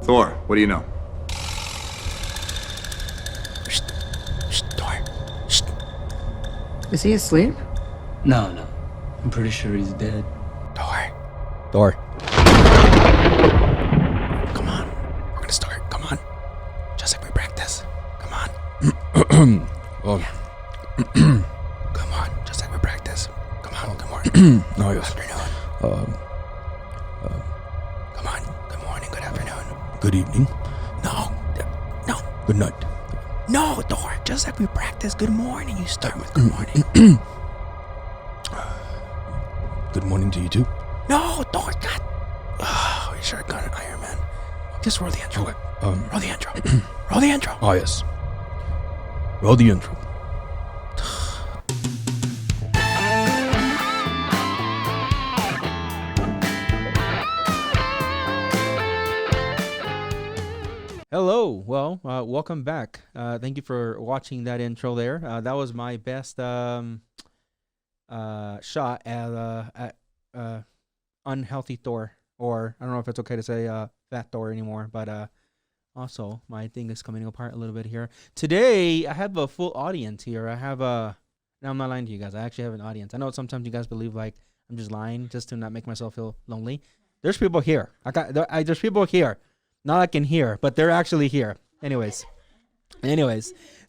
Thor, what do you know? Shh, shh, Thor, shh. Is he asleep? No. I'm pretty sure he's dead. Thor. Come on. We're gonna start. Come on. Just like we practice. Come on. Oh. Come on. Just like we practice. Come on. Good morning. Oh, yes. Afternoon. Come on. Good morning. Good afternoon. Good evening. No. Good night. No, Thor. Just like we practice. Good morning. You start with good morning. Good morning to you too. No, Thor. God. Oh, we should have gone Iron Man. Just roll the intro. Roll the intro. Roll the intro. Oh, yes. Roll the intro. Hello. Well, welcome back. Thank you for watching that intro there. That was my best shot at unhealthy Thor, or I don't know if it's okay to say fat Thor anymore, but also my thing is coming apart a little bit here. Today, I have a full audience here. I have now I'm not lying to you guys. I actually have an audience. I know sometimes you guys believe like I'm just lying just to not make myself feel lonely. There's people here. There's people here. Not like in here, but they're actually here. Anyways,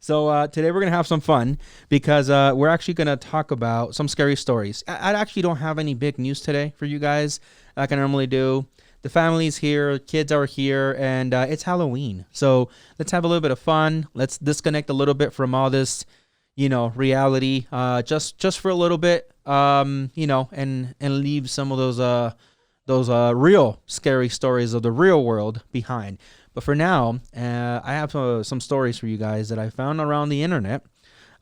so today we're going to have some fun because we're actually going to talk about some scary stories. I actually don't have any big news today for you guys like I normally do. The family's here, kids are here, and it's Halloween. So let's have a little bit of fun. Let's disconnect a little bit from all this, reality, just for a little bit, and leave some of those real scary stories of the real world behind. But for now, I have some stories for you guys that I found around the internet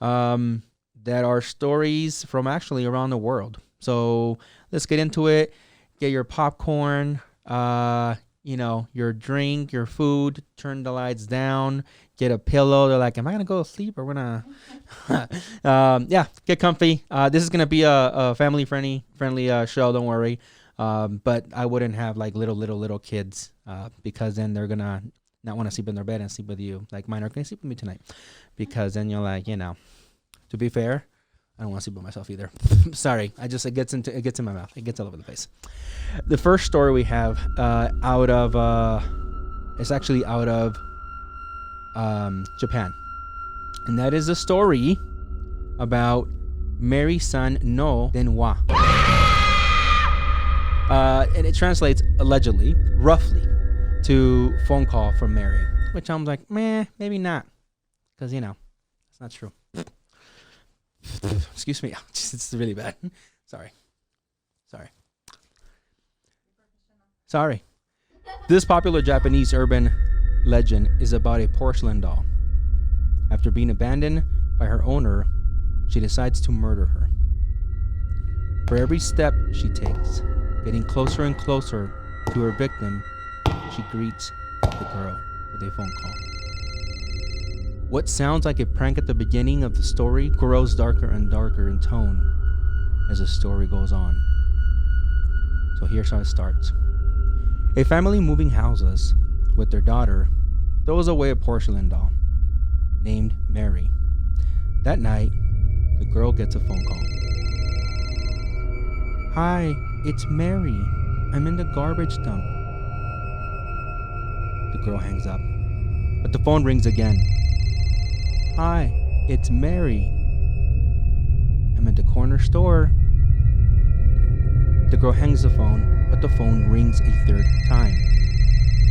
that are stories from actually around the world. So let's get into it. Get your popcorn, your drink, your food, turn the lights down, get a pillow. They're like, am I going to go to sleep or we're going to... get comfy. This is going to be a family-friendly show, don't worry. But I wouldn't have like little kids because then they're gonna not want to sleep in their bed and sleep with you. Like mine are gonna sleep with me tonight because then you're like, to be fair, I don't want to sleep with myself either. Sorry, it gets in my mouth. It gets all over the place. The first story we have it's actually out of Japan, and that is a story about Mary-san no Denwa. And it translates allegedly, roughly, to phone call from Mary, which I'm like, maybe not, because it's not true. Excuse me, it's really bad. Sorry. This popular Japanese urban legend is about a porcelain doll. After being abandoned by her owner, she decides to murder her. For every step she takes, getting closer and closer to her victim, she greets the girl with a phone call. What sounds like a prank at the beginning of the story grows darker and darker in tone as the story goes on. So here's how it starts. A family moving houses with their daughter throws away a porcelain doll named Mary. That night, the girl gets a phone call. Hi, it's Mary. I'm in the garbage dump. The girl hangs up, but the phone rings again. Hi, it's Mary. I'm at the corner store. The girl hangs the phone, but the phone rings a third time.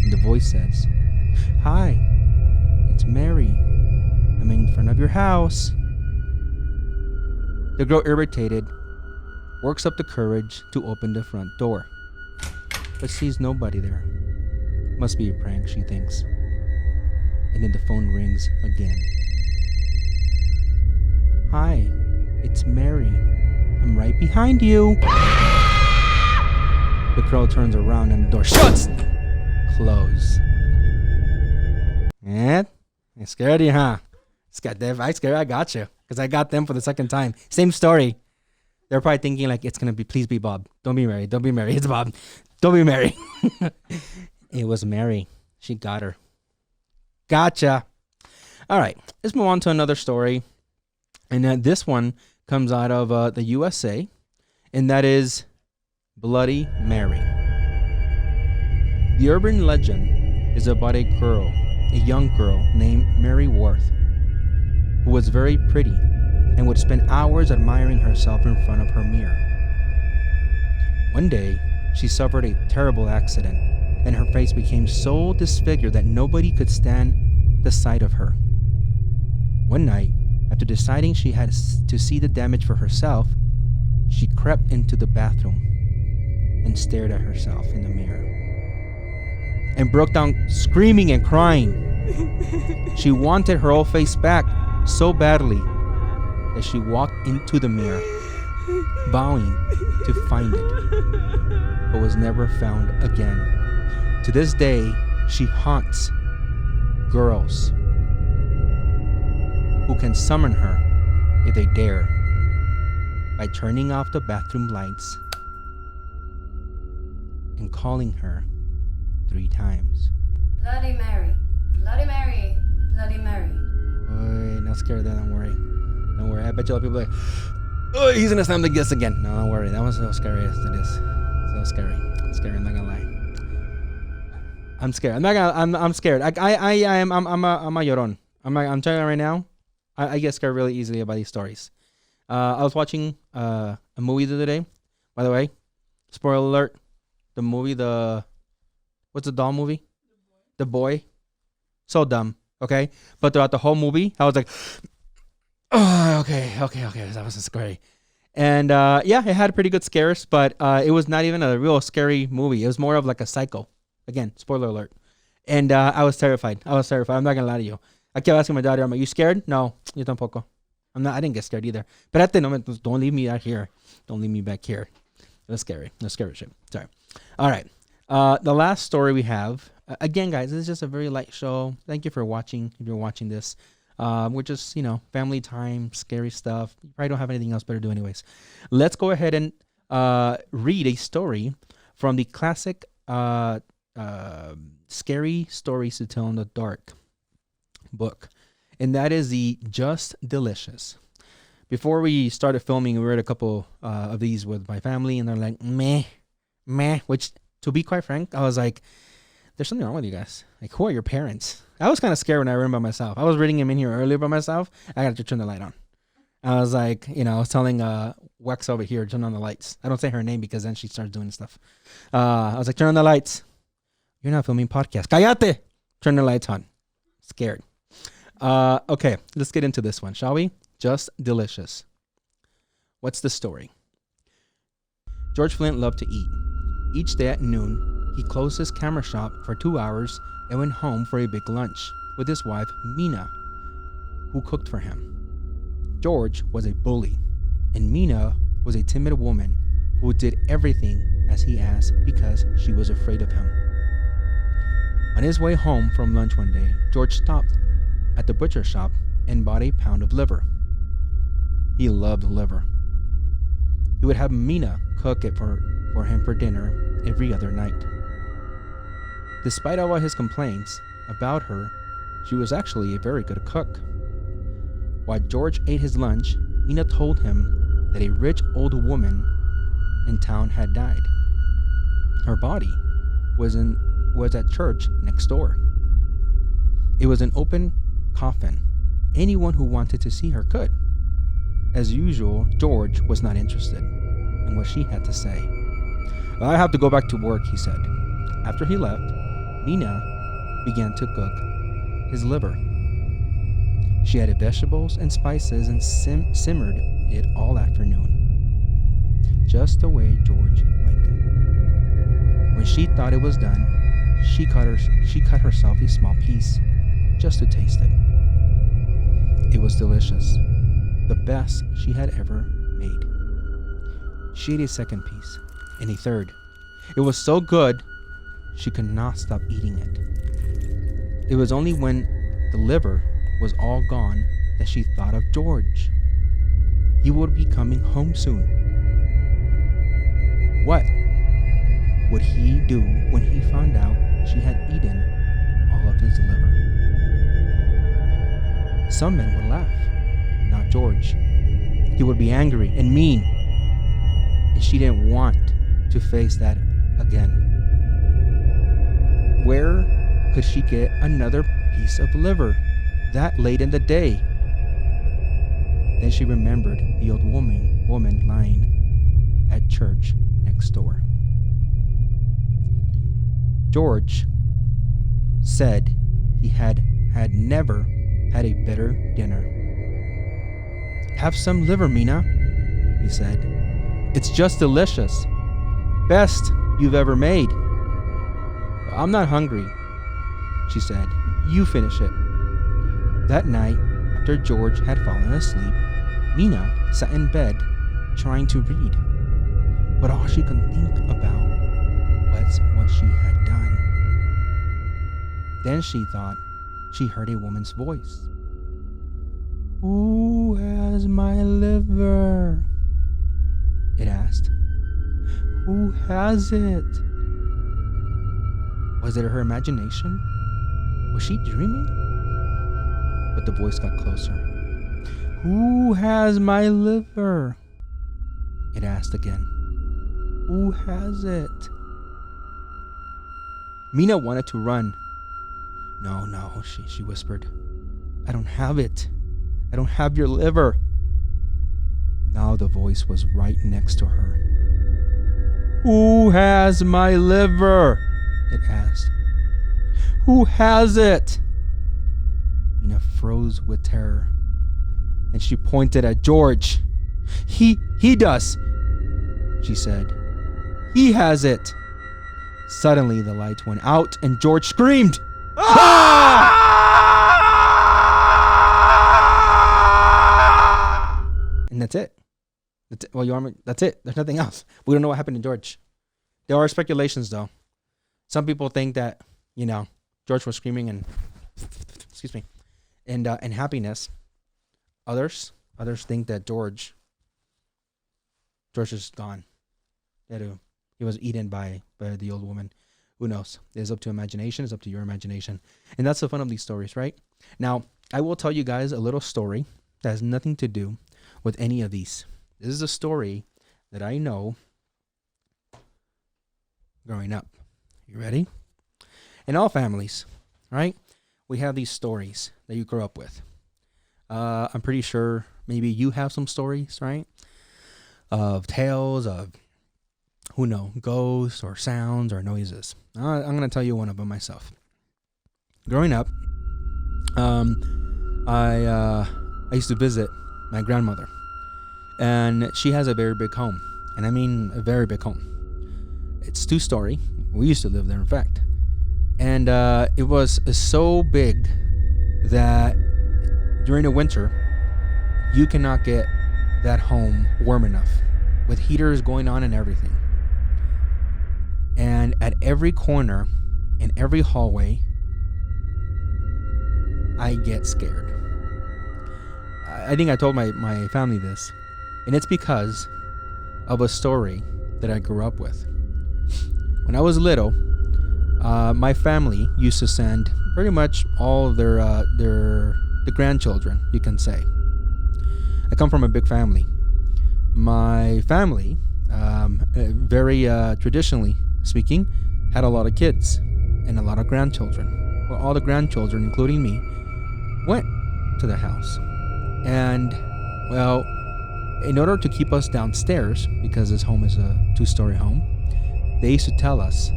And the voice says, Hi, it's Mary. I'm in front of your house. The girl, irritated, works up the courage to open the front door, but sees nobody there. Must be a prank, she thinks. And then the phone rings again. Hi, it's Mary. I'm right behind you. The girl turns around and the door shuts. Close. And I scared you, huh? I got you, because I got them for the second time. Same story. They're probably thinking like it's gonna be, please be Bob. Don't be Mary. Don't be Mary. It's Bob. Don't be Mary. It was Mary. She got her. Gotcha. All right, let's move on to another story. And this one comes out of the USA, and that is Bloody Mary. The urban legend is about a young girl named Mary Worth, who was very pretty and would spend hours admiring herself in front of her mirror. One day, she suffered a terrible accident, and her face became so disfigured that nobody could stand the sight of her. One night, after deciding she had to see the damage for herself, she crept into the bathroom and stared at herself in the mirror and broke down screaming and crying. She wanted her old face back so badly that she walked into the mirror, vowing to find it, but was never found again. To this day, she haunts girls who can summon her if they dare by turning off the bathroom lights and calling her 3 times. Bloody Mary, Bloody Mary, Bloody Mary. Wait, not scared of that, don't worry. Don't worry, I bet you a lot of people are like, oh, he's gonna slam the guest again. No, don't worry, that was so scary as it is. So scary. I'm scared, I'm not gonna lie. I'm scared. I'm scared. I'm a llorón. I'm telling you right now, I get scared really easily about these stories. I was watching a movie the other day. By the way, spoiler alert, the movie, what's the doll movie? The Boy. So dumb, okay? But throughout the whole movie, I was like, oh, okay, that wasn't scary. And yeah, it had pretty good scares, but it was not even a real scary movie. It was more of like a psycho. Again, spoiler alert. And I was terrified. I'm not gonna lie to you. I kept asking my daughter, I'm like, you scared? No, yo tampoco. I didn't get scared either. But don't leave me out here. Don't leave me back here. That's scary. That's scary shit. Sorry. All right. The last story we have, again, guys, this is just a very light show. Thank you for watching. If you're watching this, we're just, family time, scary stuff. You probably don't have anything else better to do anyways. Let's go ahead and read a story from the classic Scary Stories to Tell in the Dark book, and that is the Just Delicious. Before we started filming, we read a couple of these with my family, and they're like, meh, which, to be quite frank, I was like, there's something wrong with you guys. Like, who are your parents? I was kind of scared when I read by myself. I was reading them in here earlier by myself. I got to turn the light on. I was like, I was telling Wex over here, turn on the lights. I don't say her name because then she starts doing stuff. I was like, turn on the lights. You're not filming podcast. Cállate. Turn the lights on. Scared. Okay, let's get into this one, shall we? Just Delicious. What's the story? George Flint loved to eat. Each day at noon, he closed his camera shop for 2 hours and went home for a big lunch with his wife, Mina, who cooked for him. George was a bully, and Mina was a timid woman who did everything as he asked because she was afraid of him. On his way home from lunch one day, George stopped at the butcher shop and bought a pound of liver. He loved liver. He would have Mina cook it for him for dinner every other night. Despite all his complaints about her, she was actually a very good cook. While George ate his lunch, Mina told him that a rich old woman in town had died. Her body was at church next door. It was an open coffin. Anyone who wanted to see her could. As usual, George was not interested in what she had to say. I have to go back to work, he said. After he left, Mina began to cook his liver. She added vegetables and spices and simmered it all afternoon, just the way George liked it. When she thought it was done, she cut herself a small piece just to taste it. It was delicious, the best she had ever made. She ate a second piece and a third. It was so good, she could not stop eating it. It was only when the liver was all gone that she thought of George. He would be coming home soon. What would he do when he found out she had eaten all of his liver. Some men would laugh, not George. He would be angry and mean, and she didn't want to face that again. Where could she get another piece of liver that late in the day? Then she remembered the old woman lying at church next door. George said he had never had a better dinner. "Have some liver, Mina," he said. "It's just delicious. Best you've ever made." "I'm not hungry," she said. "You finish it." That night, after George had fallen asleep, Mina sat in bed trying to read. But all she could think about was what she had done. Then she thought she heard a woman's voice. "Who has my liver?" it asked. "Who has it?" Was it her imagination? Was she dreaming? But the voice got closer. "Who has my liver?" it asked again. "Who has it?" Mina wanted to run. No, she whispered. "I don't have it. I don't have your liver." Now the voice was right next to her. "Who has my liver?" it asked. "Who has it?" Mina froze with terror, and she pointed at George. He does," she said. "He has it." Suddenly the lights went out and George screamed. "Ah!" And that's it. That's it. There's nothing else. We don't know what happened to George. There are speculations, though. Some people think that, George was screaming and, and happiness. Others think that George is gone. That he was eaten by the old woman. Who knows? It's up to imagination. It's up to your imagination. And that's the fun of these stories, right? Now, I will tell you guys a little story that has nothing to do with any of these. This is a story that I know growing up. You ready? In all families, right? We have these stories that you grew up with. I'm pretty sure maybe you have some stories, right? Of tales of, ghosts or sounds or noises. I'm going to tell you one of them myself. Growing up, I used to visit my grandmother. And she has a very big home. And I mean a very big home. It's 2-story. We used to live there, in fact. And it was so big that during the winter, you cannot get that home warm enough, with heaters going on and everything. And at every corner, in every hallway, I get scared. I think I told my family this. And it's because of a story that I grew up with. When I was little, my family used to send pretty much all of the grandchildren, you can say. I come from a big family. My family, very traditionally speaking, had a lot of kids and a lot of grandchildren. Well, all the grandchildren, including me, went to the house. And, well, in order to keep us downstairs, because this home is a 2-story home, they used to tell us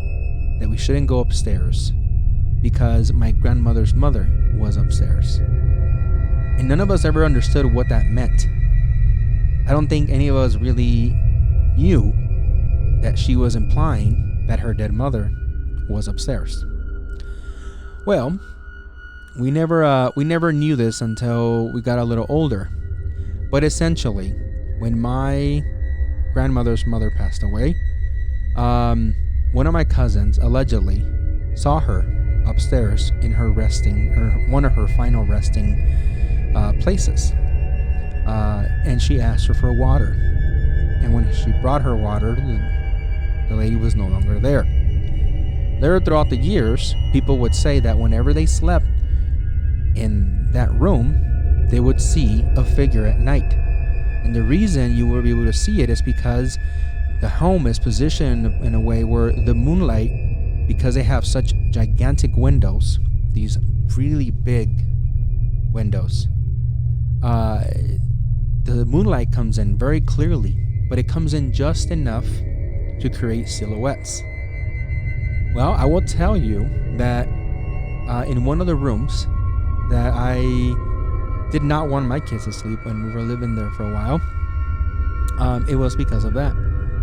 that we shouldn't go upstairs because my grandmother's mother was upstairs. And none of us ever understood what that meant. I don't think any of us really knew that she was implying that her dead mother was upstairs. Well, we never knew this until we got a little older. But essentially, when my grandmother's mother passed away, one of my cousins allegedly saw her upstairs in her one of her final resting places. And she asked her for water. And when she brought her water, the lady was no longer there. Later throughout the years, people would say that whenever they slept in that room, they would see a figure at night. And the reason you will be able to see it is because the home is positioned in a way where the moonlight, because they have such gigantic windows, these really big windows, the moonlight comes in very clearly, but it comes in just enough to create silhouettes. Well, I will tell you that in one of the rooms that I did not want my kids to sleep when we were living there for a while, it was because of that.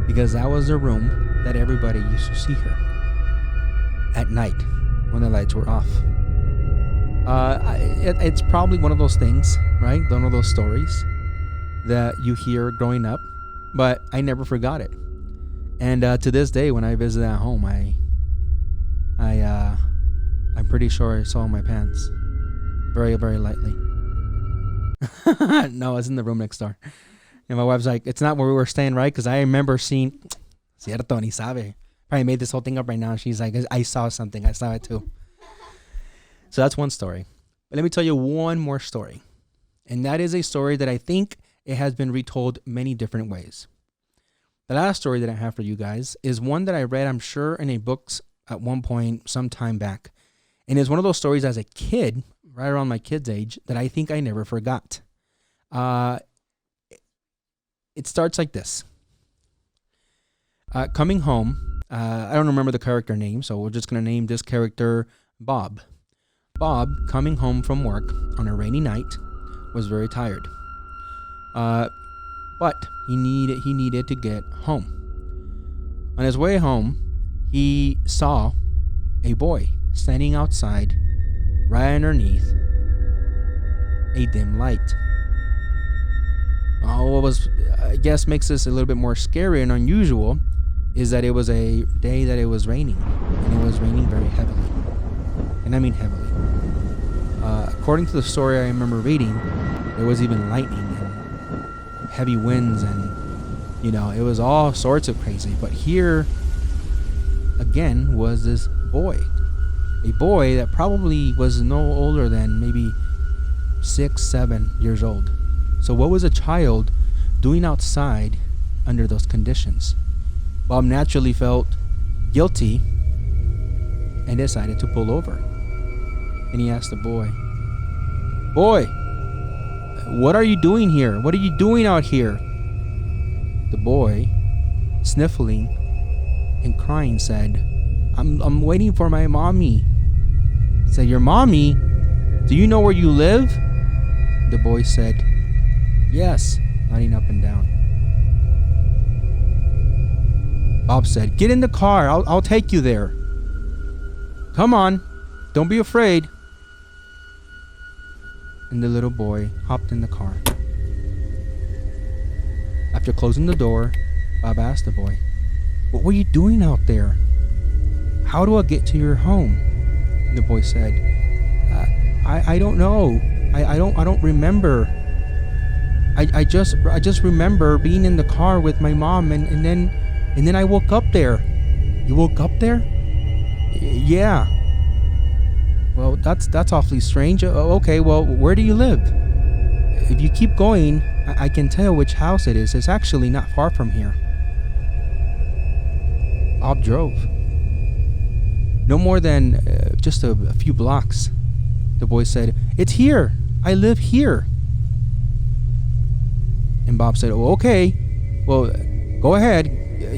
Because that was the room that everybody used to see her at night when the lights were off. It's probably one of those things, right? One of those stories that you hear growing up, but I never forgot it. And to this day, when I visit that home, I'm pretty sure I saw my pants very, very lightly. No, it's in the room next door. And my wife's like, it's not where we were staying, right? Because I remember seeing, cierto, ni sabe. Probably made this whole thing up right now. She's like, I saw something. I saw it too. So that's one story. But let me tell you one more story. And that is a story that I think it has been retold many different ways. The last story that I have for you guys is one that I read, I'm sure, in a books at one point some time back. And it's one of those stories as a kid, right around my kid's age, that I think I never forgot. It starts like this. Coming home, I don't remember the character name, so we're just going to name this character Bob. Bob, coming home from work on a rainy night, was very tired. But he needed to get home. On his way home, he saw a boy standing outside right underneath a dim light. What was, I guess, makes this a little bit more scary and unusual is that it was a day that it was raining, and it was raining very heavily. And I mean heavily. According to the story I remember reading, there was even lightning and heavy winds, and it was all sorts of crazy. But here again was this boy, a boy that probably was no older than maybe 6-7 years old. So what was a child doing outside under those conditions? Bob naturally felt guilty and decided to pull over. And he asked the boy, "Boy, what are you doing here? What are you doing out here?" The boy, sniffling and crying, said, I'm waiting for my mommy." He said, "Your mommy? Do you know where you live?" The boy said, "Yes," nodding up and down. Bob said, "Get in the car. I'll take you there. Come on. Don't be afraid." And the little boy hopped in the car. After closing the door, Bob asked the boy, "What were you doing out there? How do I get to your home?" And the boy said, I don't know. I don't remember. I just remember being in the car with my mom, and then I woke up there." "You woke up there?" "Yeah." "Well, that's awfully strange. Okay, well, where do you live?" "If you keep going, I can tell which house it is. It's actually not far from here." Bob drove. No more than just a few blocks. The boy said, "It's here. I live here." And Bob said, "Oh, okay. Well, go ahead.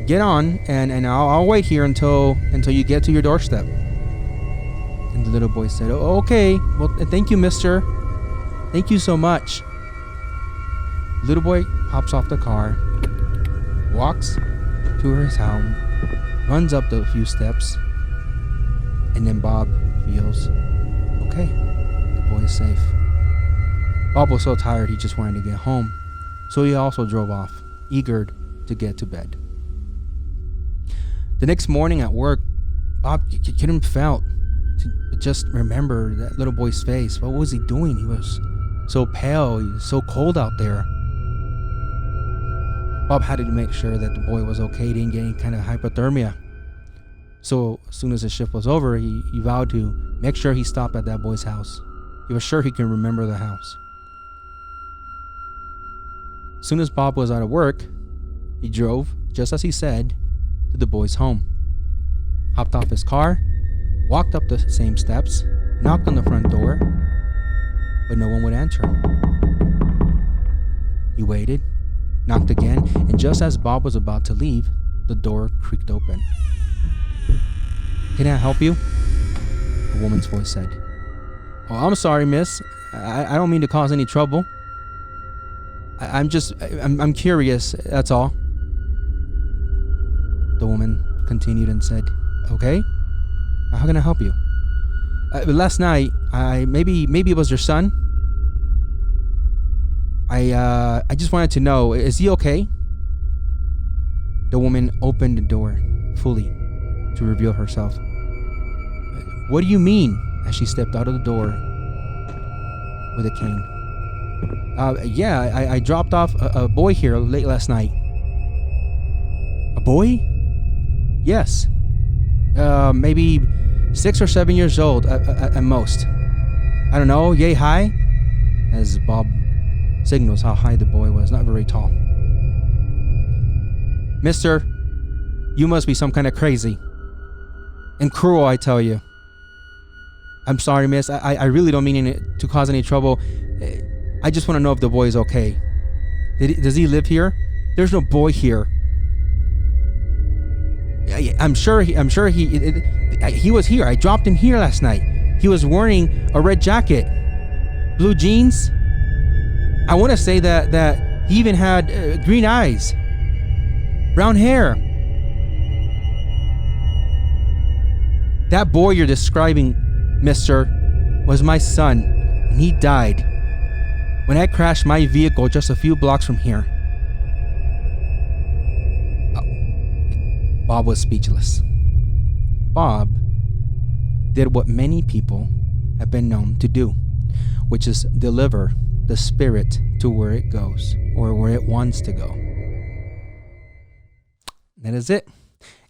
Get on, and I'll wait here until you get to your doorstep." And the little boy said, "Oh, okay. Well, thank you, mister. Thank you so much." Little boy hops off the car, walks to his home, runs up the few steps, and then Bob feels, okay, the boy is safe. Bob was so tired he just wanted to get home, so he also drove off, eager to get to bed. The next morning at work, Bob couldn't felt to just remember that little boy's face. What was he doing? He was so pale. He was so cold out there. Bob had to make sure that the boy was okay, didn't get any kind of hypothermia. So as soon as his shift was over, he vowed to make sure he stopped at that boy's house. He was sure he can remember the house. As soon as Bob was out of work, he drove, just as he said, to the boy's home. Hopped off his car, walked up the same steps, knocked on the front door, but no one would answer him. He waited, knocked again, and just as Bob was about to leave, the door creaked open. "Can I help you?" a woman's voice said. "Oh, I'm sorry, miss. I don't mean to cause any trouble. I'm curious, that's all." The woman continued and said, "Okay, how can I help you?" "Last night, maybe it was your son. I just wanted to know, is he okay?" The woman opened the door fully to reveal herself. "What do you mean?" as she stepped out of the door with a cane. I dropped off a boy here late last night." "A boy?" "Yes. Maybe 6 or 7 years old at most. I don't know, yay high," as Bob signals how high the boy was, not very tall. "Mister, you must be some kind of crazy. And cruel, I tell you. I'm sorry, miss. I really don't mean to cause any trouble. I just want to know if the boy is okay. Does he live here? There's no boy here. I'm sure he was here. I dropped him here last night. He was wearing a red jacket, blue jeans. I want to say that he even had green eyes, brown hair. That boy you're describing, mister, was my son, and he died when I crashed my vehicle just a few blocks from here." Bob was speechless. Bob did what many people have been known to do, which is deliver the spirit to where it goes, or where it wants to go. That is it.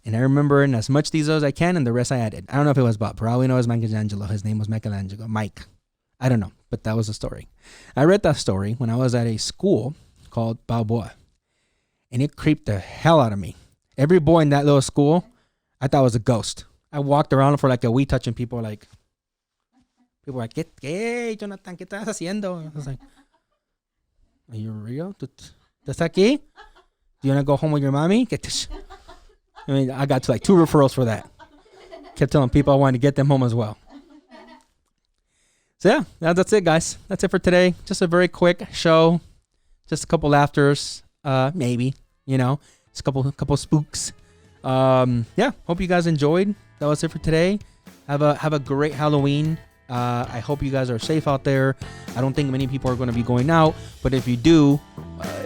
And I remember in as much detail as I can, and the rest I added. I don't know if it was Bob. Probably know it was Michelangelo. His name was Michelangelo. Mike. I don't know, but that was the story. I read that story when I was at a school called Balboa, and it creeped the hell out of me. Every boy in that little school, I thought was a ghost. I walked around for like a week touching people, like, people were like, ¿Qué, Jonathan? ¿Qué estás haciendo? I was like, "Are you real? ¿Estás aquí? Do you want to go home with your mommy?" I mean, I got to like 2 referrals for that. Kept telling people I wanted to get them home as well. So yeah, that's it, guys. That's it for today. Just a very quick show. Just a couple laughters, maybe, just a couple spooks. Hope you guys enjoyed. That was it for today. Have a great Halloween. I hope you guys are safe out there. I don't think many people are going to be going out, but if you do,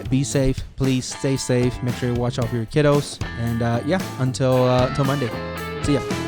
be safe. Please stay safe. Make sure you watch out for your kiddos. And until Monday. See ya.